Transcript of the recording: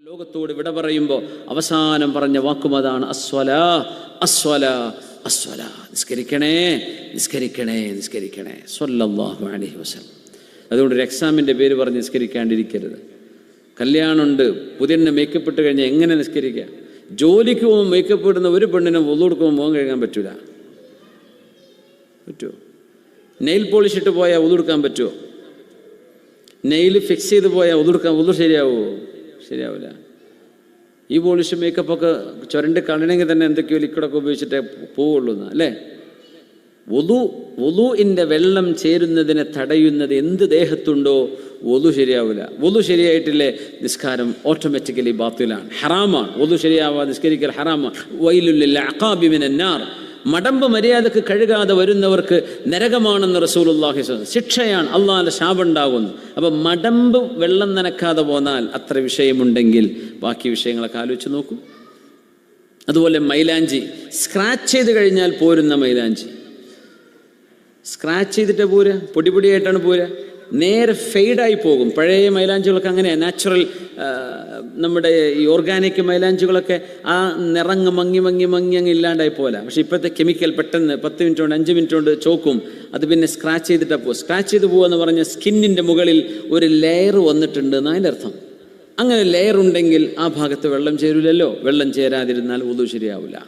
ലോകത്തോട് വിട പറയുമ്പോൾ അവസാനം പറഞ്ഞ വാക്കും അതാണ്, അസ്വലാ അസ്വലാ അസ്വലാ, നിസ്കരിക്കണേ നിസ്കരിക്കണേ നിസ്കരിക്കണേ സ്വല്ലല്ലാഹു അലൈഹി വസല്ലം. അതുകൊണ്ട് ഒരു എക്സാമിൻ്റെ പേര് പറഞ്ഞ് നിസ്കരിക്കാണ്ടിരിക്കരുത്. കല്യാണമുണ്ട്, പുതിയ മേക്കപ്പ് ഇട്ട് കഴിഞ്ഞാൽ എങ്ങനെ നിസ്കരിക്കുക? ജോലിക്ക് പോകുമ്പോൾ മേക്കപ്പ് ഇടുന്ന ഒരു പെണ്ണിനും ഒളു കൊടുക്കുമ്പോൾ മുഖം കഴുകാൻ പറ്റൂല. പറ്റുമോ? നെയിൽ പോളിഷ് ഇട്ട് പോയാൽ ഒളു കൊടുക്കാൻ പറ്റുമോ? നെയിൽ ഫിക്സ് ചെയ്ത് പോയാൽ ഒളു ശരിയാവുമോ? ശരിയാവില്ല. ഈ പോളിഷ് മേക്കപ്പൊക്കെ ചുരണ്ട് കളയണമെങ്കിൽ തന്നെ എന്തൊക്കെയോ ലിക്വിഡൊക്കെ ഉപയോഗിച്ചിട്ടേ പോവുള്ളൂ അല്ലേ? വുളൂഇൻ്റെ വെള്ളം ചേരുന്നതിനെ തടയുന്നത് എന്ത് ദേഹത്തുണ്ടോ വുളു ശരിയാവില്ല. വുളു ശരിയായിട്ടില്ലേ നിസ്കാരം ഓട്ടോമാറ്റിക്കലി ബാത്തിലാണ്, ഹറാമാണ്. വുളു ശരിയാവാതെ നിസ്കരിക്കൽ ഹറാമാണ്. വൈലുൽ ലിൽ അഖാബി മിനൻ നാർ, മടമ്പ് മര്യാദക്ക് കഴുകാതെ വരുന്നവർക്ക് നരകമാണെന്ന് റസൂലുള്ളാഹി സ്വല്ലല്ലാഹു അലൈഹി വസല്ലം. ശിക്ഷയാണ്, അള്ളാഹിൻ്റെ ശാപമുണ്ടാകുന്നു. അപ്പം മടമ്പ് വെള്ളം നനക്കാതെ പോന്നാൽ അത്ര വിഷയമുണ്ടെങ്കിൽ ബാക്കി വിഷയങ്ങളൊക്കെ ആലോചിച്ച് നോക്കൂ. അതുപോലെ മൈലാഞ്ചി സ്ക്രാച്ച് ചെയ്ത് കഴിഞ്ഞാൽ പോരുന്ന മൈലാഞ്ചി, സ്ക്രാച്ച് ചെയ്തിട്ട് പോരുക, പൊടിയായിട്ടാണ് പോരുക, നേരെ ഫെയ്ഡായി പോകും. പഴയ മൈലാഞ്ചികളൊക്കെ അങ്ങനെയാണ്, നാച്ചുറൽ നമ്മുടെ ഈ ഓർഗാനിക് മൈലാഞ്ചികളൊക്കെ ആ നിറങ്ങ് മങ്ങി മങ്ങി മങ്ങി അങ്ങ് ഇല്ലാണ്ടായി പോലെ. പക്ഷേ ഇപ്പോഴത്തെ കെമിക്കൽ പെട്ടെന്ന് 10 മിനിറ്റ് കൊണ്ട് 5 മിനിറ്റ് കൊണ്ട് ചോക്കും. അത് പിന്നെ സ്ക്രാച്ച് ചെയ്തിട്ടാണ് പോകുക. സ്ക്രാച്ച് ചെയ്ത് പോകുക എന്ന് പറഞ്ഞാൽ സ്കിന്നിൻ്റെ മുകളിൽ ഒരു ലെയർ വന്നിട്ടുണ്ട് എന്ന് അതിൻ്റെ അർത്ഥം. അങ്ങനെ ലെയർ ഉണ്ടെങ്കിൽ ആ ഭാഗത്ത് വെള്ളം ചേരില്ലല്ലോ. വെള്ളം ചേരാതിരുന്നാൽ വുളു ശരിയാവില്ല.